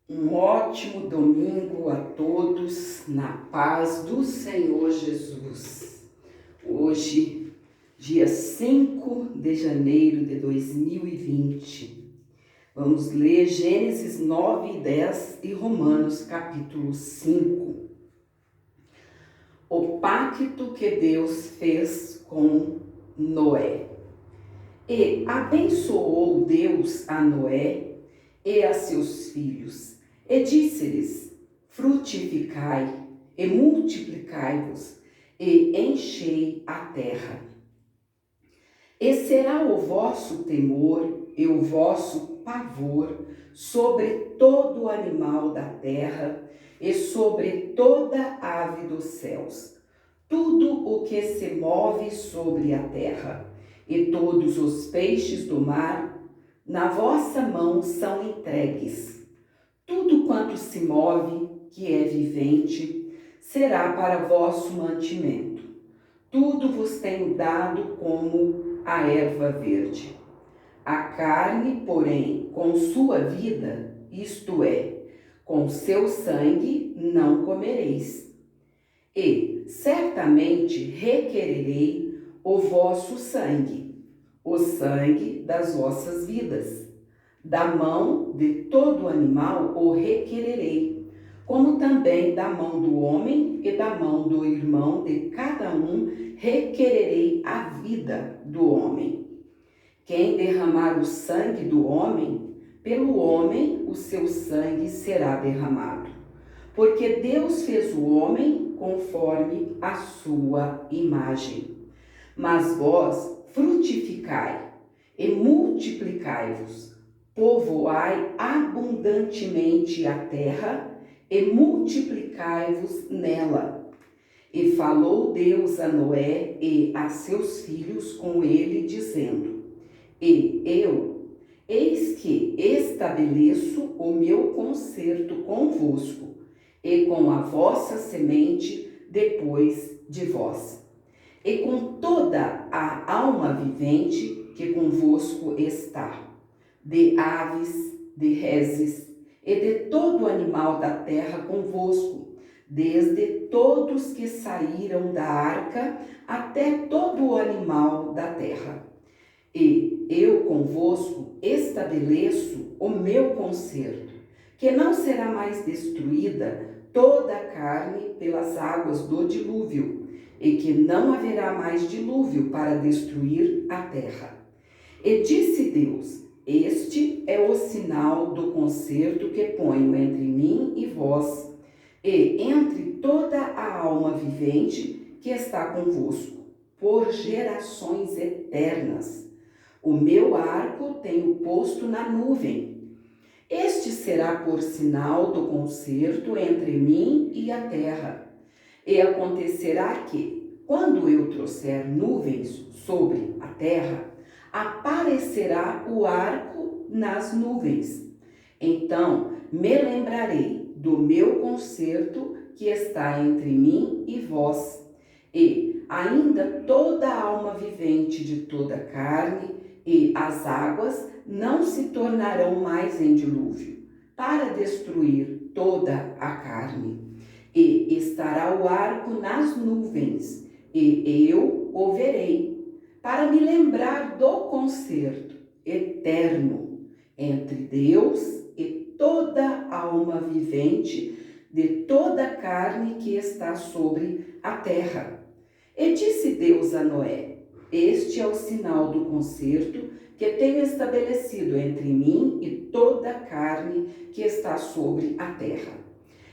Um ótimo domingo a todos, na paz do Senhor Jesus. Hoje, dia 5 de janeiro de 2020, vamos ler Gênesis 9 e 10 e Romanos capítulo 5. O pacto que Deus fez com Noé. E abençoou Deus a Noé e a seus filhos, e disse-lhes: frutificai e multiplicai-vos, e enchei a terra. E será o vosso temor e o vosso pavor sobre todo animal da terra e sobre toda ave dos céus, tudo o que se move sobre a terra, e todos os peixes do mar, na vossa mão são entregues. Tudo quanto se move, que é vivente, será para vosso mantimento. Tudo vos tenho dado como a erva verde. A carne, porém, com sua vida, isto é, com seu sangue, não comereis. E certamente requererei o vosso sangue, o sangue das vossas vidas. Da mão de todo animal o requererei, como também da mão do homem e da mão do irmão de cada um requererei a vida do homem. Quem derramar o sangue do homem, pelo homem o seu sangue será derramado. Porque Deus fez o homem conforme a sua imagem. Mas vós frutificai e multiplicai-vos, povoai abundantemente a terra e multiplicai-vos nela. E falou Deus a Noé e a seus filhos com ele, dizendo: eis que estabeleço o meu concerto convosco e com a vossa semente depois de vós, e com toda a alma vivente que convosco está, de aves, de reses, e de todo animal da terra convosco, desde todos que saíram da arca até todo o animal da terra. E eu convosco estabeleço o meu concerto, que não será mais destruída toda a carne pelas águas do dilúvio, e que não haverá mais dilúvio para destruir a terra. E disse Deus: este é o sinal do concerto que ponho entre mim e vós, e entre toda a alma vivente que está convosco, por gerações eternas. O meu arco tenho posto na nuvem. Este será por sinal do concerto entre mim e a terra. E acontecerá que, quando eu trouxer nuvens sobre a terra, aparecerá o arco nas nuvens. Então me lembrarei do meu concerto que está entre mim e vós. E ainda toda a alma vivente de toda a carne e as águas não se tornarão mais em dilúvio, para destruir toda a carne. E estará o arco nas nuvens, e eu o verei, para me lembrar do concerto eterno entre Deus e toda a alma vivente de toda a carne que está sobre a terra. E disse Deus a Noé: este é o sinal do concerto que tenho estabelecido entre mim e toda a carne que está sobre a terra.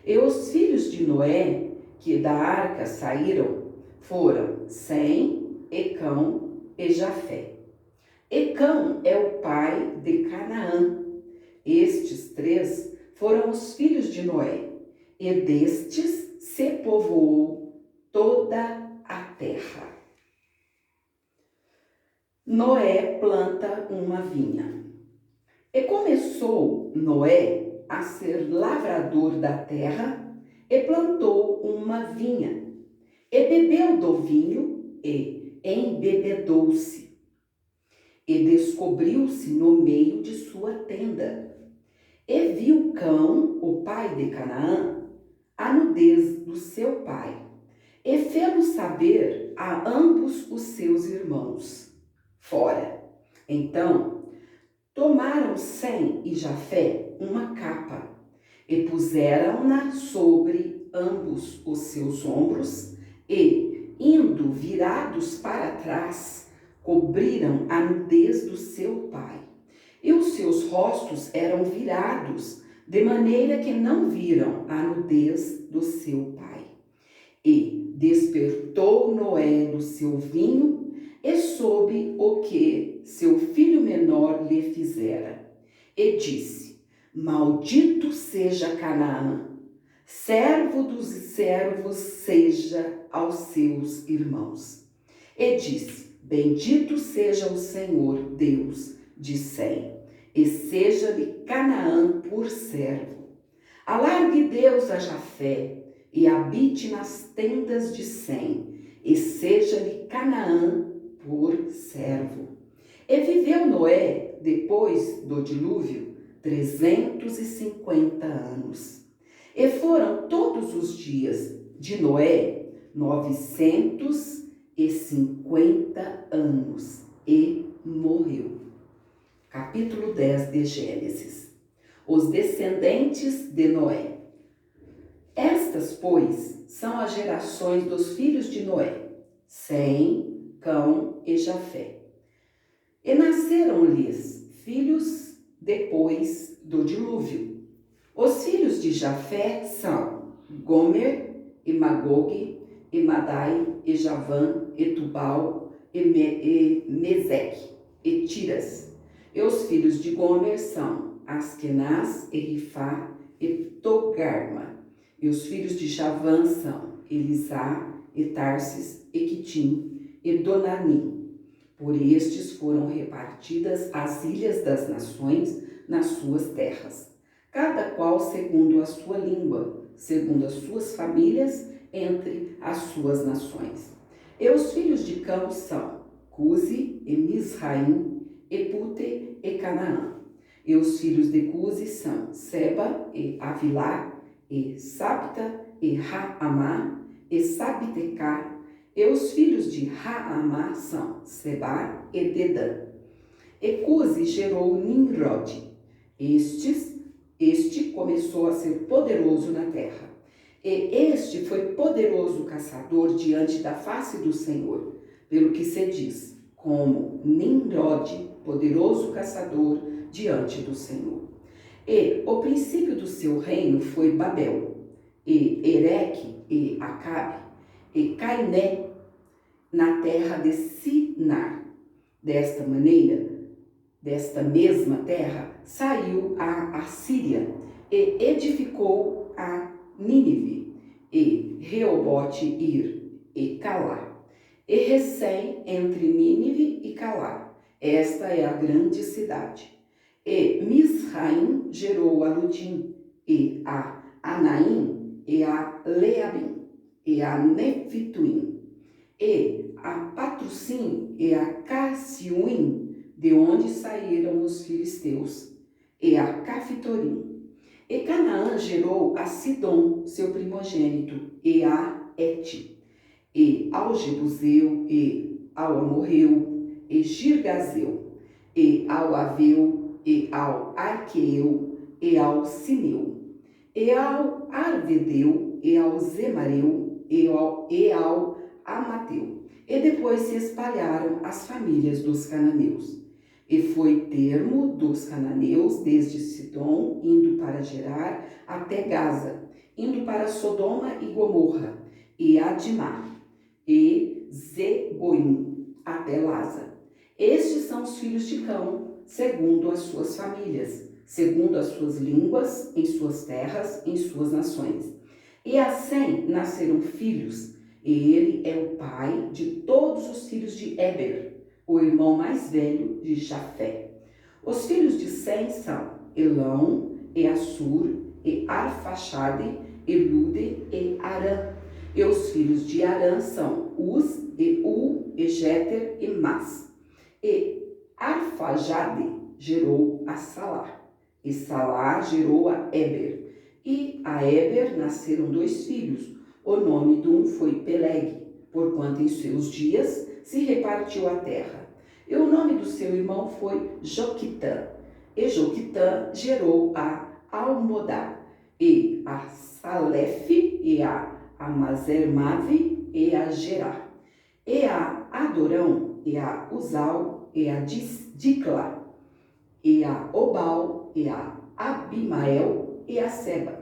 E os filhos de Noé, que da arca saíram, foram Sem, Ecão e Jafé. Ecão é o pai de Canaã. Estes três foram os filhos de Noé, e destes se povoou toda a terra. Noé planta uma vinha. E começou Noé a ser lavrador da terra, e plantou uma vinha, e bebeu do vinho, e embebedou-se, e descobriu-se no meio de sua tenda. E viu Cão, o pai de Canaã, a nudez do seu pai, e fê-lo saber a ambos os seus irmãos. Fora. Então, tomaram Sem e Jafé uma capa, e puseram-na sobre ambos os seus ombros, e, indo virados para trás, cobriram a nudez do seu pai. E os seus rostos eram virados, de maneira que não viram a nudez do seu pai. E despertou Noé do seu vinho, e soube o que seu filho menor lhe fizera. E disse: Maldito seja Canaã, servo dos servos seja aos seus irmãos. E disse: Bendito seja o Senhor Deus de Sem, e seja-lhe Canaã por servo. Alargue Deus a Jafé, e habite nas tendas de Sem, e seja-lhe Canaã por servo. E viveu Noé, depois do dilúvio, 350 anos. E foram todos os dias de Noé 950 anos, e morreu. Capítulo 10 de Gênesis. Os descendentes de Noé. Estas, pois, são as gerações dos filhos de Noé: Sem, Cão e Jafé. E nasceram-lhes filhos depois do dilúvio. Os filhos de Jafé são Gomer, e Magog, e Madai, e Javã, e Tubal, e Meseque, e Tiras. E os filhos de Gomer são Askenaz, e Rifá, e Togarma. E os filhos de Javã são Elisá, e Tarsis, e Quitim, e Donanim. Por estes foram repartidas as ilhas das nações nas suas terras, cada qual segundo a sua língua, segundo as suas famílias, entre as suas nações. E os filhos de Cão são Cusi, e Misraim, e Pute, e Canaã. E os filhos de Cusi são Seba, e Avilá, e Sabta, e Raamá, e Sabtecá. E os filhos de Raamá são Seba e Dedã. E Cusi gerou Nimrod. Este começou a ser poderoso na terra. E este foi poderoso caçador diante da face do Senhor, pelo que se diz, como Nimrod, poderoso caçador diante do Senhor. E o princípio do seu reino foi Babel, e Ereque, e Acabe, e Cainé, na terra de Sinar. Desta maneira, desta mesma terra, saiu a Assíria, e edificou a Nínive, e Reobote-ir, e Calá, e Recém entre Nínive e Calá. Esta é a grande cidade. E Misraim gerou a Ludim, e a Anaim, e a Leabim, e a Nefituim, e a Patrussim, e a Cassiuim, de onde saíram os filisteus, e a Cafitorim. E Canaã gerou a Sidom, seu primogênito, e a Ete, e ao Jebuseu, e ao Amorreu, e Girgazeu, e ao Aveu, e ao Arqueu, e ao Sineu, e ao Arvedeu, e ao Zemareu, e ao Amateu. E depois se espalharam as famílias dos cananeus. E foi termo dos cananeus desde Sidom, indo para Gerar, até Gaza, indo para Sodoma e Gomorra, e Adimá, e Zeboim, até Laza. Estes são os filhos de Cão, segundo as suas famílias, segundo as suas línguas, em suas terras, em suas nações. E a Sem nasceram filhos, e ele é o pai de todos os filhos de Eber, o irmão mais velho de Jafé. Os filhos de Sem são Elão, e Assur, e Arfaxade, e Lude, e Arã. E os filhos de Arã são Uz, e U, e Jéter, e Mas. E Arfaxade gerou a Salá. E Salá gerou a Éber. E a Éber nasceram 2 filhos. O nome de um foi Peleg, porquanto em seus dias se repartiu a terra. E o nome do seu irmão foi Joquitã. E Joquitã gerou a Almodá, e a Salefe, e a Amazermave, e a Gerá, e a Adorão, e a Uzal, e a Dicla, e a Obal, e a Abimael, e a Seba,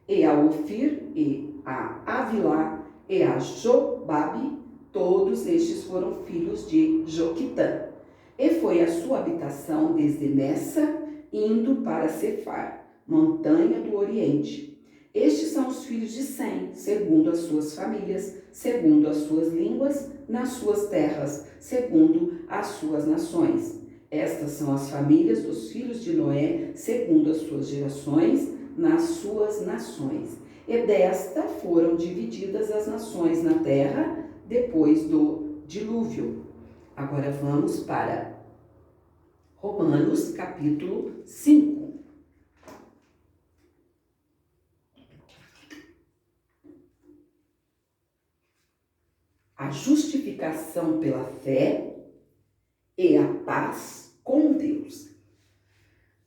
e a Ofir, e a Avilá, e a Jobabe. Todos estes foram filhos de Joquitã. E foi a sua habitação desde Messa, indo para Cefar, montanha do Oriente. Estes são os filhos de Sem, segundo as suas famílias, segundo as suas línguas, nas suas terras, segundo as suas nações. Estas são as famílias dos filhos de Noé, segundo as suas gerações, nas suas nações. E desta foram divididas as nações na terra depois do dilúvio. Agora vamos para Romanos capítulo 5. A justificação pela fé e a paz com Deus.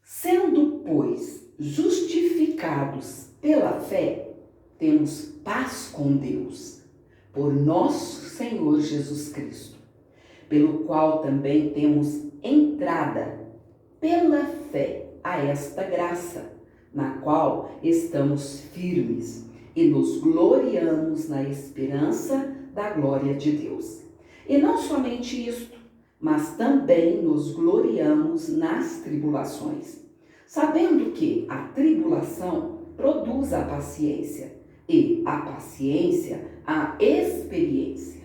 Sendo, pois, justificados pela fé, temos paz com Deus, por nosso Senhor Jesus Cristo, pelo qual também temos entrada pela fé a esta graça, na qual estamos firmes e nos gloriamos na esperança da glória de Deus. E não somente isto, mas também nos gloriamos nas tribulações, sabendo que a tribulação produz a paciência, e a paciência a experiência,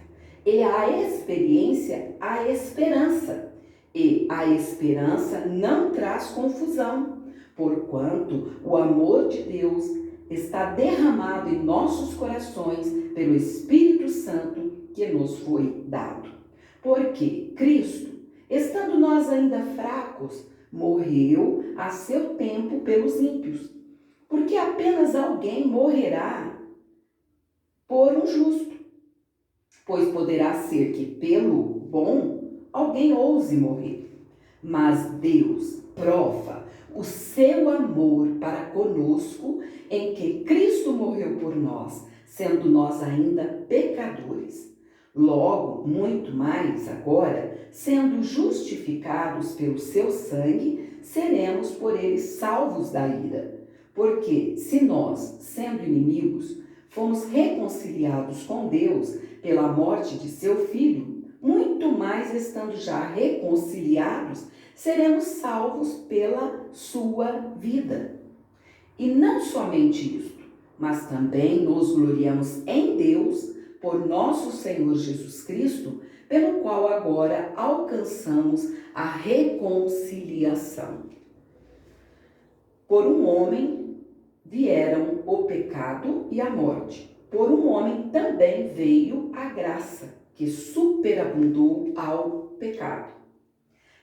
e a experiência a esperança, e a esperança não traz confusão, porquanto o amor de Deus está derramado em nossos corações pelo Espírito Santo que nos foi dado. Porque Cristo, estando nós ainda fracos, morreu a seu tempo pelos ímpios. Porque apenas alguém morrerá por um justo, pois poderá ser que pelo bom alguém ouse morrer. Mas Deus prova o seu amor para conosco em que Cristo morreu por nós, sendo nós ainda pecadores. Logo, muito mais agora, sendo justificados pelo seu sangue, seremos por ele salvos da ira. Porque se nós, sendo inimigos, fomos reconciliados com Deus pela morte de seu Filho, muito mais estando já reconciliados, seremos salvos pela sua vida. E não somente isto, mas também nos gloriamos em Deus por nosso Senhor Jesus Cristo, pelo qual agora alcançamos a reconciliação. Por um homem vieram o pecado e a morte. Por um homem também veio a graça, que superabundou ao pecado.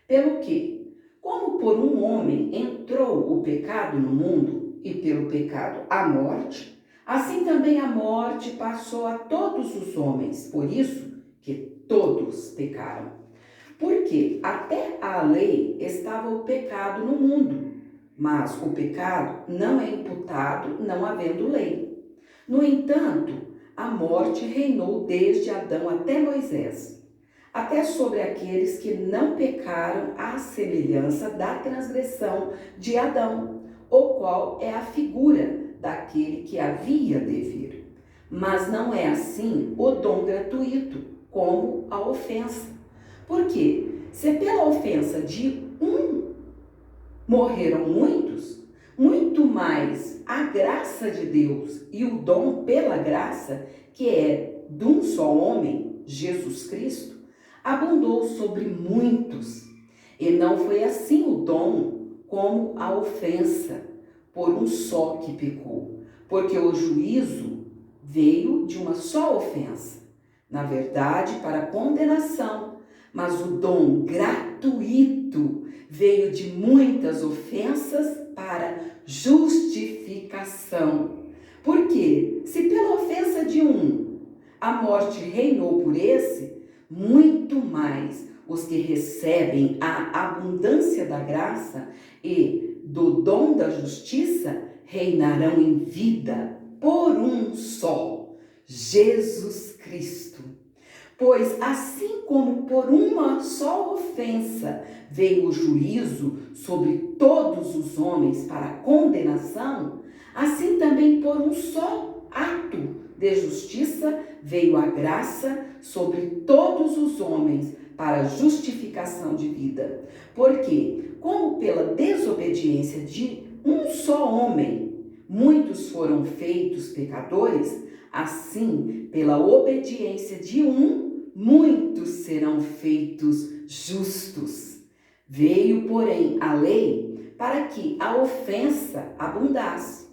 Pelo que, como por um homem entrou o pecado no mundo, e pelo pecado a morte, assim também a morte passou a todos os homens, por isso que todos pecaram. Porque até a lei estava o pecado no mundo, mas o pecado não é imputado não havendo lei. No entanto, a morte reinou desde Adão até Moisés, até sobre aqueles que não pecaram à semelhança da transgressão de Adão, o qual é a figura daquele que havia de vir. Mas não é assim o dom gratuito, como a ofensa. Porque se pela ofensa de um morreram muitos, muito mais a graça de Deus e o dom pela graça, que é de um só homem, Jesus Cristo, abundou sobre muitos. E não foi assim o dom como a ofensa, por um só que pecou. Porque o juízo veio de uma só ofensa, na verdade para condenação, mas o dom gratuito gratuito, veio de muitas ofensas para justificação. Porque, se pela ofensa de um a morte reinou por esse, muito mais os que recebem a abundância da graça e do dom da justiça reinarão em vida por um só, Jesus Cristo. Pois assim como por uma só ofensa veio o juízo sobre todos os homens para condenação, assim também por um só ato de justiça veio a graça sobre todos os homens para justificação de vida. Porque, como pela desobediência de um só homem, muitos foram feitos pecadores, assim, pela obediência de um, muitos serão feitos justos. Veio, porém, a lei para que a ofensa abundasse.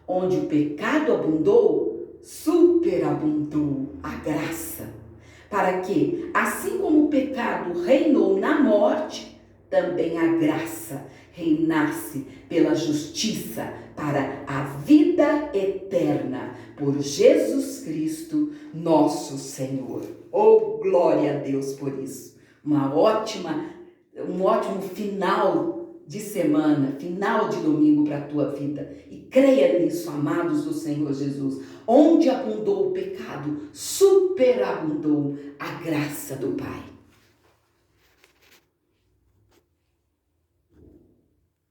Onde o pecado abundou, superabundou a graça. Para que, assim como o pecado reinou na morte, também a graça reinasse pela justiça para a vida eterna, por Jesus Cristo, nosso Senhor. Oh, glória a Deus por isso. Um ótimo final de semana, final de domingo para a tua vida. E creia nisso, amados do Senhor Jesus. Onde abundou o pecado, superabundou a graça do Pai.